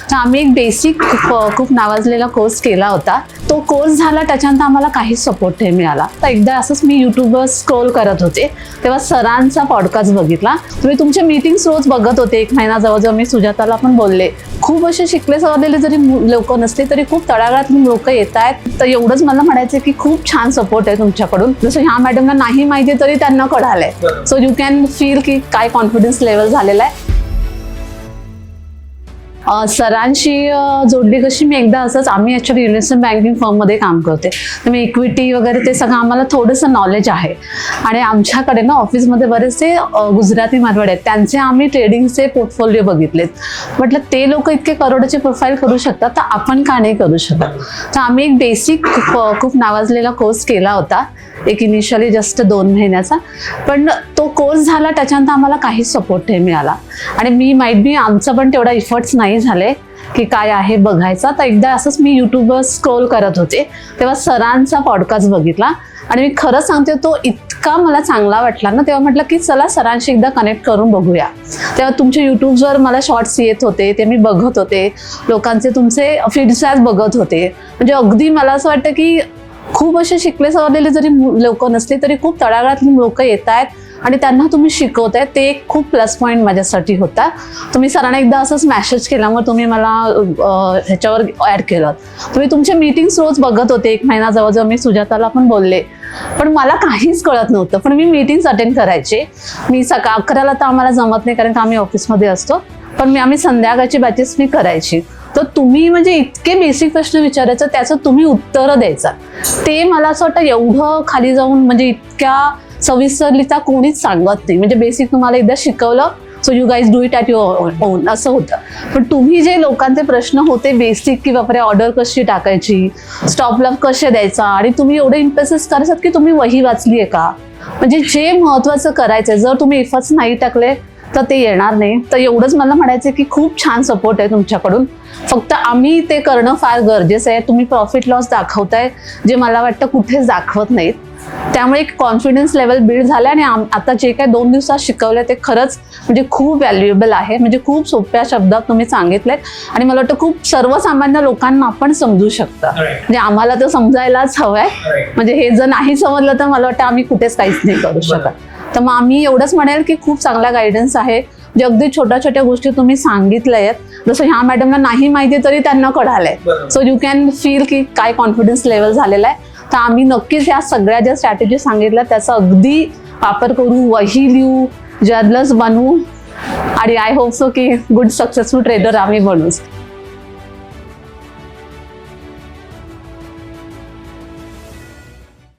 तर आम्ही एक बेसिक खूप नावाजलेला कोर्स केला होता. तो कोर्स झाला त्याच्यानंतर आम्हाला काहीच सपोर्ट नाही मिळाला. तर एकदा असंच मी युट्यूबवर स्क्रोल करत होते तेव्हा सरांचा पॉडकास्ट बघितला. तुम्ही तुमचे मीटिंग्स रोज बघत होते. 1 महिना जवळजवळ मी सुजाताला पण बोलले. खूप असे शिकले सवरलेले जरी लोक नसले तरी खूप तळागाळातून लोक येत आहेत. तर एवढंच मला म्हणायचं की खूप छान सपोर्ट आहे तुमच्याकडून. जसं ह्या मॅडमला नाही माहिती तरी त्यांना कळालंय. सो यू कॅन फील की काय कॉन्फिडन्स लेवल झालेला आहे. सरांशी जोडली कशी मी एकदा असंच आम्ही ॲक्च्युली इन्व्हेस्टमेंट बँकिंग फर्ममध्ये काम करते. तर मी इक्विटी वगैरे ते सगळं आम्हाला थोडंसं नॉलेज आहे. आणि आमच्याकडे ना ऑफिसमध्ये बरेचसे गुजराती मारवाडी आहेत. त्यांचे आम्ही ट्रेडिंगचे पोर्टफोलिओ बघितलेत. म्हटलं ते लोक इतके करोडचे प्रोफाईल करू शकतात तर आपण का नाही करू शकत. तर आम्ही एक बेसिक खूप नावाजलेला कोर्स केला होता. एक इनिशियली जस्ट 2 महिन्याचा. पण तो कोर्स झाला त्याच्यानंतर आम्हाला काहीच सपोर्ट नाही मिळाला. आणि मी माईट बी आमचं पण तेवढा इफर्ट्स नाही झाले की काय आहे बघायचा. तर एकदा असंच मी युट्यूबवर स्क्रोल करत होते तेव्हा सरांचा पॉडकास्ट बघितला. आणि मी खरं सांगते तो इतका मला चांगला वाटला ना. तेव्हा म्हटलं की चला सरांशी एकदा कनेक्ट करून बघूया. तेव्हा तुमच्या यूट्यूबवर मला शॉर्ट्स येत होते ते मी बघत होते. लोकांचे तुमचे फीडबॅक बघत होते. म्हणजे अगदी मला असं वाटतं की खूप असे शिकले सवरलेले जरी लोक नसले तरी खूप तळागाळातून लोक येत आहेत आणि त्यांना तुम्ही शिकवताय. ते एक खूप प्लस पॉईंट माझ्यासाठी होता. तुम्ही सरांना एकदा असंच मॅसेज केला मग तुम्ही मला ह्याच्यावर ॲड केलं. तुम्ही तुमचे मीटिंग्स रोज बघत होते. 1 महिना जवळजवळ मी सुजाताला पण बोलले. पण मला काहीच कळत नव्हतं. पण मी मीटिंग्स अटेंड करायचे. मी सकाळ 11ला तर आम्हाला जमत नाही कारण का आम्ही ऑफिसमध्ये असतो. पण आम्ही संध्याकाळची बॅचेस मी करायची. तर तुम्ही म्हणजे इतके बेसिक प्रश्न विचारायचं त्याचं तुम्ही उत्तरं द्यायचा. ते मला असं वाटतं एवढं खाली जाऊन म्हणजे इतक्या सविस्तररित्या कोणीच सांगत नाही. म्हणजे बेसिक तुम्हाला एकदा शिकवलं so you guys do it at your on असं होतं. पण तुम्ही जे लोकांचे प्रश्न होते बेसिक की बापरे ऑर्डर कशी टाकायची, स्टॉप लॉस कसे द्यायचा आणि तुम्ही एवढे इम्प्रेसेस करायचात की तुम्ही वही वाचली आहे का. म्हणजे जे महत्त्वाचं करायचं जर तुम्ही इफर्ट्स नाही टाकले तर ते येणार नाही. तर एवढंच मला म्हणायचं की खूप छान सपोर्ट आहे तुमच्याकडून. फक्त आम्ही ते करणं फार गरजेचं आहे. तुम्ही प्रॉफिट लॉस दाखवताय जे मला वाटतं कुठेच दाखवत नाहीत. त्यामुळे एक कॉन्फिडन्स लेवल बिल्ड झालं आणि आता जे काही 2 दिवसात शिकवलं ते खरंच म्हणजे खूप व्हॅल्युएबल आहे. म्हणजे खूप सोप्या शब्दात तुम्ही सांगितलेत आणि मला वाटतं खूप सर्वसामान्य लोकांना आपण समजू शकतं. म्हणजे आम्हाला तर समजायलाच हवंय. म्हणजे हे जर नाही समजलं तर मला वाटतं आम्ही कुठेच काहीच नाही करू शकत. तर मग आम्ही एवढंच म्हणेल की खूप चांगला गायडन्स आहे. जे अगदी छोट्या छोट्या गोष्टी तुम्ही सांगितल्या आहेत. जसं ह्या मॅडमला नाही माहिती तरी त्यांना कळालंय. सो यू कॅन फील की काय कॉन्फिडन्स लेवल झालेला आहे. तर आम्ही नक्कीच या सगळ्या ज्या स्ट्रॅटेजी सांगितल्या त्याचा अगदी वापर करू, वही लिहू, जर्नल्स बनवू आणि आय होप सो की गुड सक्सेसफुल ट्रेडर आम्ही बनू.